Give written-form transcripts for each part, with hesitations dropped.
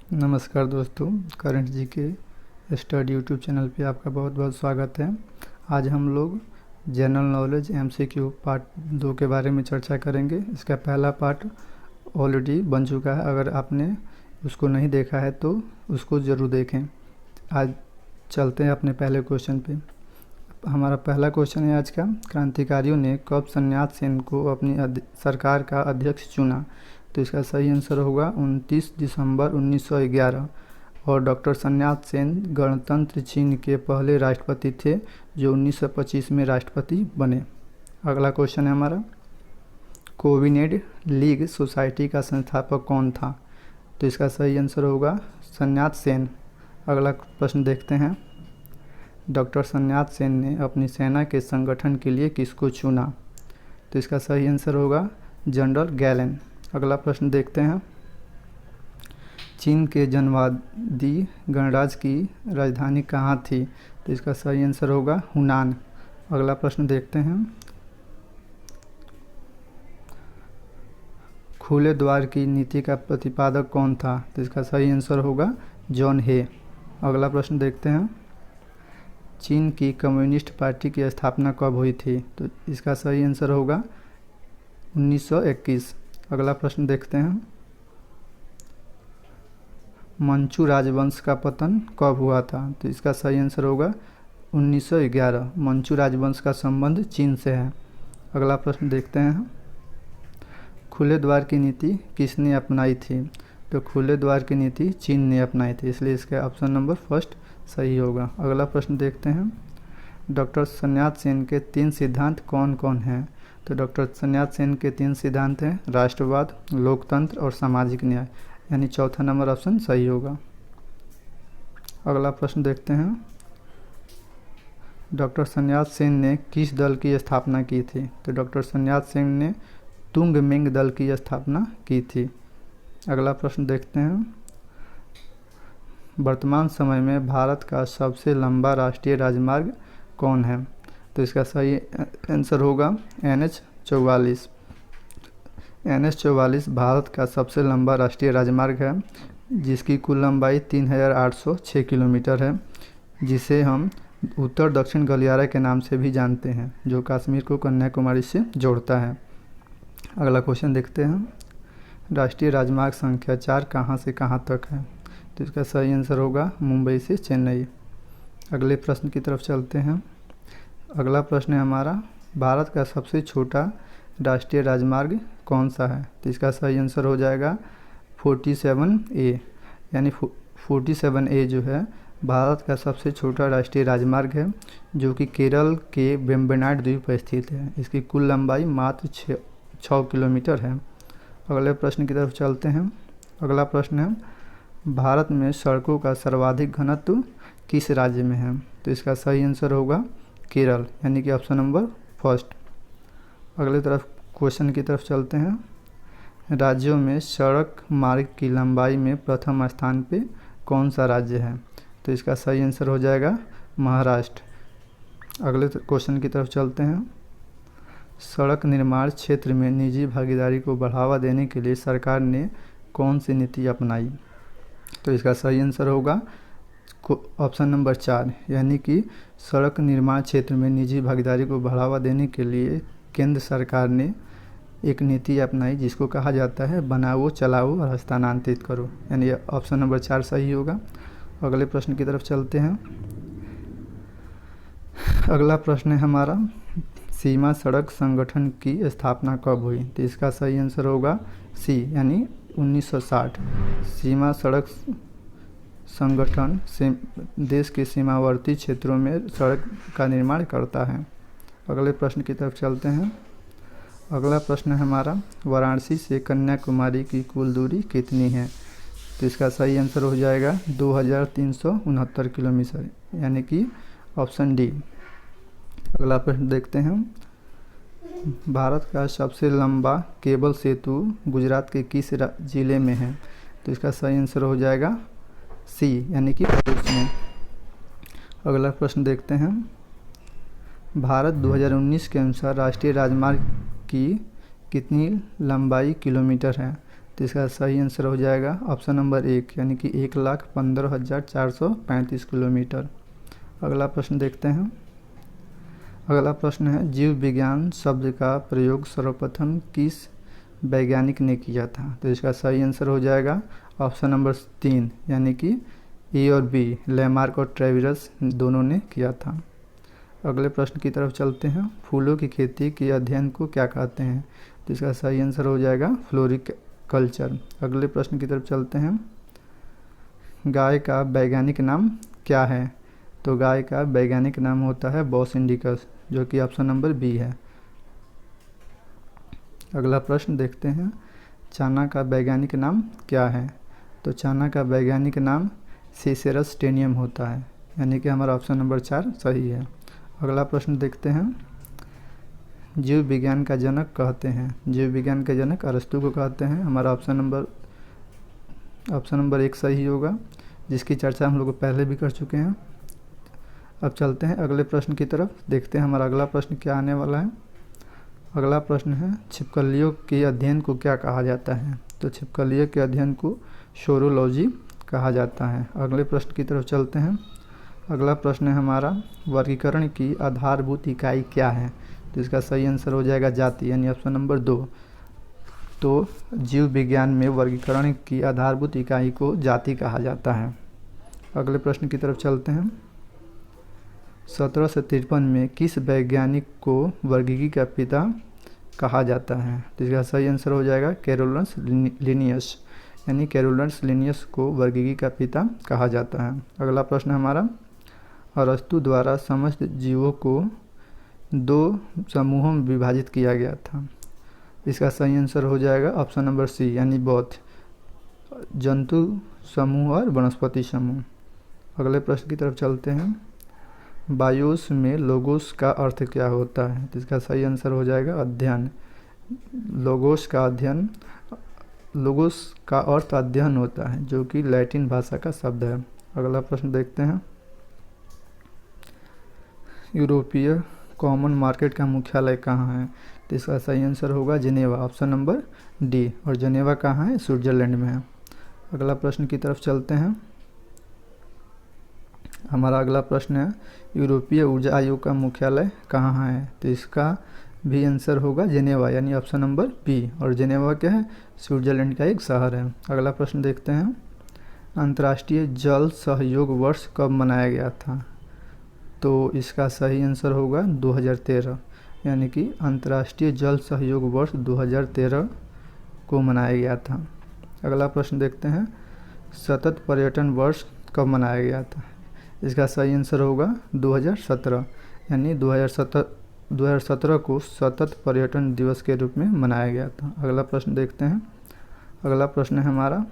नमस्कार दोस्तों, करंट जी के स्टडी यूट्यूब चैनल पे आपका बहुत बहुत स्वागत है। आज हम लोग जनरल नॉलेज एमसीक्यू पार्ट 2 के बारे में चर्चा करेंगे। इसका पहला पार्ट ऑलरेडी बन चुका है, अगर आपने उसको नहीं देखा है तो उसको ज़रूर देखें। आज चलते हैं अपने पहले क्वेश्चन पे। हमारा पहला क्वेश्चन है आज का, क्रांतिकारियों ने कब सन्यास सेन को अपनी सरकार का अध्यक्ष चुना? तो इसका सही आंसर होगा 29 दिसंबर 1911। और डॉक्टर सन्यास सेन गणतंत्र चीन के पहले राष्ट्रपति थे जो 1925 में राष्ट्रपति बने। अगला क्वेश्चन है हमारा, कोविनेड लीग सोसाइटी का संस्थापक कौन था? तो इसका सही आंसर होगा सन्यास सेन। अगला प्रश्न देखते हैं, डॉक्टर सन्यास सेन ने अपनी सेना के संगठन के लिए किसको चुना? तो इसका सही आंसर होगा जनरल गैलेन। अगला प्रश्न देखते हैं, चीन के जनवादी गणराज्य की राजधानी कहाँ थी? तो इसका सही आंसर होगा हुनान। अगला प्रश्न देखते हैं, खुले द्वार की नीति का प्रतिपादक कौन था? तो इसका सही आंसर होगा जॉन हे। अगला प्रश्न देखते हैं, चीन की कम्युनिस्ट पार्टी की स्थापना कब हुई थी? तो इसका सही आंसर होगा 1921। अगला प्रश्न देखते हैं, मंचू राजवंश का पतन कब हुआ था? तो इसका सही आंसर होगा 1911। मंचू राजवंश का संबंध चीन से है। अगला प्रश्न देखते हैं, खुले द्वार की नीति किसने अपनाई थी? तो खुले द्वार की नीति चीन ने अपनाई थी, इसलिए इसका ऑप्शन नंबर फर्स्ट सही होगा। अगला प्रश्न देखते हैं, डॉक्टर सन्यास सेन के 3 सिद्धांत कौन कौन हैं? तो डॉक्टर सन्यास सेन के 3 सिद्धांत हैं राष्ट्रवाद, लोकतंत्र और सामाजिक न्याय, यानी चौथा नंबर ऑप्शन सही होगा। अगला प्रश्न देखते हैं, डॉक्टर सन्यास सेन ने किस दल की स्थापना की थी? तो डॉक्टर सन्यास सेन ने तुंग मिंग दल की स्थापना की थी। अगला प्रश्न देखते हैं, वर्तमान समय में भारत का सबसे लंबा राष्ट्रीय राजमार्ग कौन है? तो इसका सही आंसर होगा NH-44। NH-44 भारत का सबसे लंबा राष्ट्रीय राजमार्ग है, जिसकी कुल लंबाई 3806 किलोमीटर है, जिसे हम उत्तर दक्षिण गलियारा के नाम से भी जानते हैं, जो कश्मीर को कन्याकुमारी से जोड़ता है। अगला क्वेश्चन देखते हैं, राष्ट्रीय राजमार्ग संख्या 4 कहाँ से कहाँ तक है? तो इसका सही आंसर होगा मुंबई से चेन्नई। अगले प्रश्न की तरफ चलते हैं। अगला प्रश्न है हमारा, भारत का सबसे छोटा राष्ट्रीय राजमार्ग कौन सा है? तो इसका सही आंसर हो जाएगा 47A, यानी 47A जो है भारत का सबसे छोटा राष्ट्रीय राजमार्ग है, जो कि केरल के वेम्बनाड द्वीप पर स्थित है। इसकी कुल लंबाई मात्र 6 किलोमीटर है। अगले प्रश्न की तरफ चलते हैं। अगला प्रश्न है, भारत में सड़कों का सर्वाधिक घनत्व किस राज्य में है? तो इसका सही आंसर होगा केरल, यानी कि ऑप्शन नंबर फर्स्ट। अगले तरफ क्वेश्चन की तरफ चलते हैं, राज्यों में सड़क मार्ग की लंबाई में प्रथम स्थान पे कौन सा राज्य है? तो इसका सही आंसर हो जाएगा महाराष्ट्र। अगले क्वेश्चन की तरफ चलते हैं, सड़क निर्माण क्षेत्र में निजी भागीदारी को बढ़ावा देने के लिए सरकार ने कौन सी नीति अपनाई? तो इसका सही आंसर होगा ऑप्शन नंबर 4, यानी कि सड़क निर्माण क्षेत्र में निजी भागीदारी को बढ़ावा देने के लिए केंद्र सरकार ने एक नीति अपनाई, जिसको कहा जाता है बनाओ, चलाओ और हस्तांतरित करो, यानी ऑप्शन नंबर 4 सही होगा। अगले प्रश्न की तरफ चलते हैं। अगला प्रश्न है हमारा, सीमा सड़क संगठन की स्थापना कब हुई? तो इसका सही आंसर होगा सी, यानी 1960। सीमा सड़क संगठन से देश के सीमावर्ती क्षेत्रों में सड़क का निर्माण करता है। अगले प्रश्न की तरफ चलते हैं। अगला प्रश्न है हमारा, वाराणसी से कन्याकुमारी की कुल दूरी कितनी है? तो इसका सही आंसर हो जाएगा 2369 किलोमीटर, यानी कि ऑप्शन डी। अगला प्रश्न देखते हैं, भारत का सबसे लंबा केबल सेतु गुजरात के किस जिले में है? तो इसका सही आंसर हो जाएगा सी, यानी कि भरूच में। अगला प्रश्न देखते हैं, भारत 2019 के अनुसार राष्ट्रीय राजमार्ग की कितनी लंबाई किलोमीटर है? तो इसका सही आंसर हो जाएगा ऑप्शन नंबर 1 यानी कि 1,15,435 किलोमीटर। अगला प्रश्न देखते हैं। अगला प्रश्न है, जीव विज्ञान शब्द का प्रयोग सर्वप्रथम किस वैज्ञानिक ने किया था? तो इसका सही आंसर हो जाएगा ऑप्शन नंबर 3 यानी कि ए और बी, लैमार्क और ट्रेविरस दोनों ने किया था। अगले प्रश्न की तरफ चलते हैं। फूलों की खेती के अध्ययन को क्या कहते हैं? तो इसका सही आंसर हो जाएगा फ्लोरिकल्चर। अगले प्रश्न की तरफ चलते हैं। गाय का वैज्ञानिक नाम क्या है? तो गाय का वैज्ञानिक नाम होता है बॉस इंडिकस, जो कि ऑप्शन नंबर बी है। अगला प्रश्न देखते हैं। चाना का वैज्ञानिक नाम क्या है? तो चाना का वैज्ञानिक नाम सीसेरस टेनियम होता है, यानी कि हमारा ऑप्शन नंबर 4 सही है। अगला प्रश्न देखते हैं। जीव विज्ञान का जनक कहते हैं, जीव विज्ञान के जनक अरस्तु को कहते हैं। हमारा ऑप्शन नंबर 1 सही होगा, जिसकी चर्चा हम लोग पहले भी कर चुके हैं। अब चलते हैं अगले प्रश्न की तरफ, देखते हैं हमारा अगला प्रश्न क्या आने वाला है। अगला प्रश्न है, छिपकलियों के अध्ययन को क्या कहा जाता है? तो छिपकलियों के अध्ययन को शोरोलॉजी कहा जाता है। अगले प्रश्न की तरफ चलते हैं। अगला प्रश्न है हमारा, वर्गीकरण की आधारभूत इकाई क्या है? तो इसका सही आंसर हो जाएगा जाति, यानी ऑप्शन नंबर 2। तो जीव विज्ञान में वर्गीकरण की आधारभूत इकाई को जाति कहा जाता है। अगले प्रश्न की तरफ चलते हैं। 1753 में किस वैज्ञानिक को वर्गीकी का पिता कहा जाता है? तो इसका सही आंसर हो जाएगा कैरोलस लिनियस, यानी कैरोलस लिनियस को वर्गीकी का पिता कहा जाता है। अगला प्रश्न हमारा, अरस्तु द्वारा समस्त जीवों को 2 समूहों में विभाजित किया गया था। इसका सही आंसर हो जाएगा ऑप्शन नंबर सी, यानी बोथ, जंतु समूह और वनस्पति समूह। अगले प्रश्न की तरफ चलते हैं। बायोस में लोगोस का अर्थ क्या होता है? तो इसका सही आंसर हो जाएगा अध्ययन। लोगोस का अर्थ अध्ययन होता है, जो कि लैटिन भाषा का शब्द है। अगला प्रश्न देखते हैं। यूरोपीय कॉमन मार्केट का मुख्यालय कहाँ है? तो इसका सही आंसर होगा जिनेवा, ऑप्शन नंबर डी। और जिनेवा कहाँ है? स्विट्जरलैंड में है। अगला प्रश्न की तरफ चलते हैं। हमारा अगला प्रश्न है, यूरोपीय ऊर्जा आयोग का मुख्यालय कहाँ है? तो इसका भी आंसर होगा जिनेवा, यानी ऑप्शन नंबर बी। और जिनेवा क्या है? स्विट्जरलैंड का एक शहर है। अगला प्रश्न देखते हैं। अंतर्राष्ट्रीय जल सहयोग वर्ष कब मनाया गया था? तो इसका सही आंसर होगा 2013, यानी कि अंतर्राष्ट्रीय जल सहयोग वर्ष 2013 को मनाया गया था। अगला प्रश्न देखते हैं। सतत पर्यटन वर्ष कब मनाया गया था? इसका सही आंसर होगा 2017, यानी 2017 को सतत पर्यटन दिवस के रूप में मनाया गया था। अगला प्रश्न देखते हैं। अगला प्रश्न है हमारा,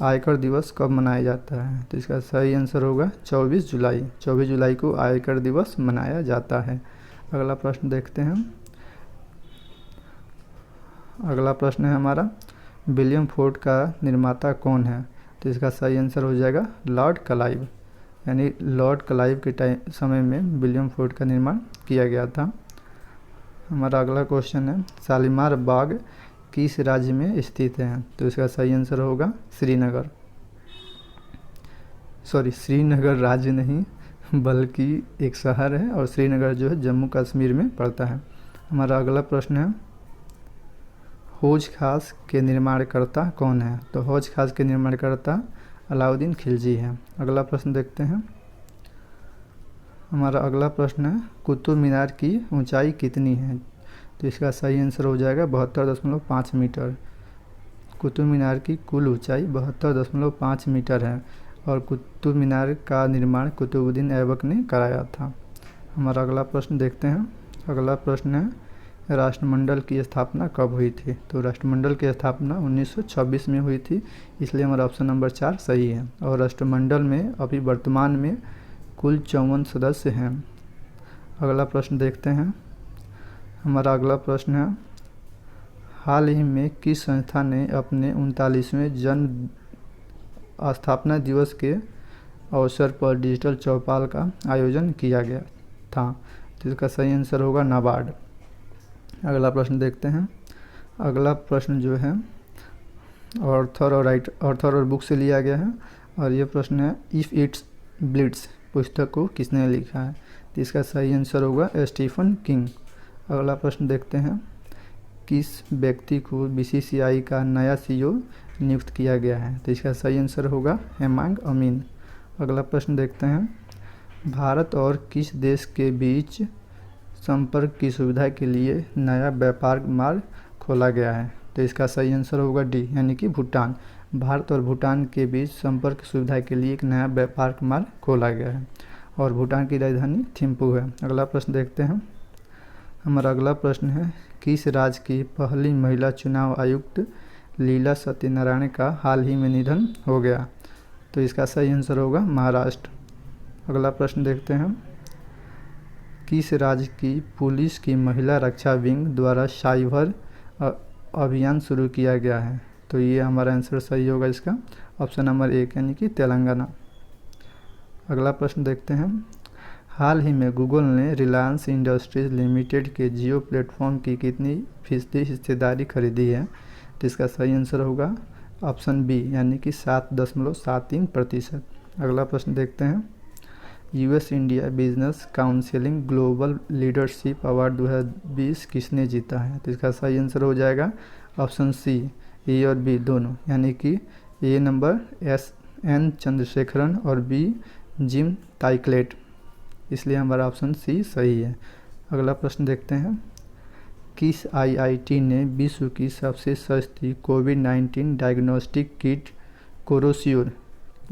आयकर दिवस कब मनाया जाता है? तो इसका सही आंसर होगा 24 जुलाई। 24 जुलाई को आयकर दिवस मनाया जाता है। अगला प्रश्न देखते हैं। अगला प्रश्न है हमारा, विलियम फोर्ड का निर्माता कौन है? तो इसका सही आंसर हो जाएगा लॉर्ड क्लाइव, यानी लॉर्ड क्लाइव के समय में विलियम फोर्ड का निर्माण किया गया था। हमारा अगला क्वेश्चन है, शालीमार बाग किस राज्य में स्थित है? तो इसका सही आंसर होगा श्रीनगर। श्रीनगर राज्य नहीं, बल्कि एक शहर है, और श्रीनगर जो है जम्मू कश्मीर में पड़ता है। हमारा अगला प्रश्न है, हौज खास के निर्माणकर्ता कौन है? तो हौज खास के निर्माणकर्ता अलाउद्दीन खिलजी है। अगला प्रश्न देखते हैं। हमारा अगला प्रश्न है, कुतुब मीनार की ऊंचाई कितनी है? तो इसका सही आंसर हो जाएगा 72.5 मीटर। कुतुब मीनार की कुल ऊंचाई 72.5 मीटर है, और कुतुब मीनार का निर्माण कुतुबुद्दीन ऐबक ने कराया था। हमारा अगला प्रश्न देखते हैं। अगला प्रश्न है, राष्ट्रमंडल की स्थापना कब हुई थी? तो राष्ट्रमंडल की स्थापना 1926 में हुई थी, इसलिए हमारा ऑप्शन नंबर 4 सही है। और राष्ट्रमंडल में अभी वर्तमान में कुल 54 सदस्य हैं। अगला प्रश्न देखते हैं। हमारा अगला प्रश्न है, हाल ही में किस संस्था ने अपने 39वें जन्म स्थापना दिवस के अवसर पर डिजिटल चौपाल का आयोजन किया गया था? तो इसका सही आंसर होगा नाबार्ड। अगला प्रश्न देखते हैं। अगला प्रश्न जो है, ऑर्थर और बुक से लिया गया है। और ये प्रश्न है, इफ़ इट्स ब्लिट्स पुस्तक को किसने लिखा है? तो इसका सही आंसर होगा स्टीफन किंग। अगला प्रश्न देखते हैं, किस व्यक्ति को बीसीसीआई का नया सीईओ नियुक्त किया गया है? तो इसका सही आंसर होगा हेमांग अमीन। अगला प्रश्न देखते हैं, भारत और किस देश के बीच संपर्क की सुविधा के लिए नया व्यापार मार्ग खोला गया है? तो इसका सही आंसर होगा डी, यानी कि भूटान। भारत और भूटान के बीच संपर्क सुविधा के लिए एक नया व्यापार मार्ग खोला गया है और भूटान की राजधानी थिम्पू है। अगला प्रश्न देखते हैं, हमारा अगला प्रश्न है, किस राज्य की पहली महिला चुनाव आयुक्त लीला सत्यनारायण का हाल ही में निधन हो गया? तो इसका सही आंसर होगा महाराष्ट्र। अगला प्रश्न देखते हैं, किस राज्य की पुलिस की महिला रक्षा विंग द्वारा साइबर अभियान शुरू किया गया है? तो ये हमारा आंसर सही होगा इसका, ऑप्शन नंबर 1, यानी कि तेलंगाना। अगला प्रश्न देखते हैं, हाल ही में गूगल ने रिलायंस इंडस्ट्रीज लिमिटेड के जियो प्लेटफॉर्म की कितनी फीसदी हिस्सेदारी खरीदी है? तो इसका सही आंसर होगा ऑप्शन बी, यानी कि 7.73%। अगला प्रश्न देखते हैं, US India business counselling global leadership award 2020 किसने जीता है? तो इसका सही आंसर हो जाएगा ऑप्शन सी, ए और बी दोनों, यानी कि ए नंबर एस.एन. चंद्रशेखरन और बी जिम ताइकलेट, इसलिए हमारा ऑप्शन सी सही है। अगला प्रश्न देखते हैं, किस आईआईटी ने विश्व की सबसे सस्ती कोविड-19 डायग्नोस्टिक किट कोरोसियोर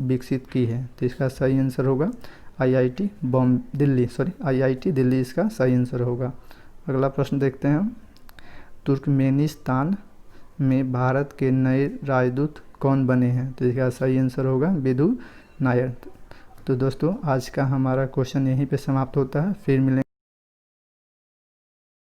विकसित की है? तो इसका सही आंसर होगा आईआईटी दिल्ली इसका सही आंसर होगा। अगला प्रश्न देखते हैं, तुर्कमेनिस्तान में भारत के नए राजदूत कौन बने हैं? तो इसका सही आंसर होगा विधु नायर। तो दोस्तों, आज का हमारा क्वेश्चन यहीं पे समाप्त होता है, फिर मिलेंगे।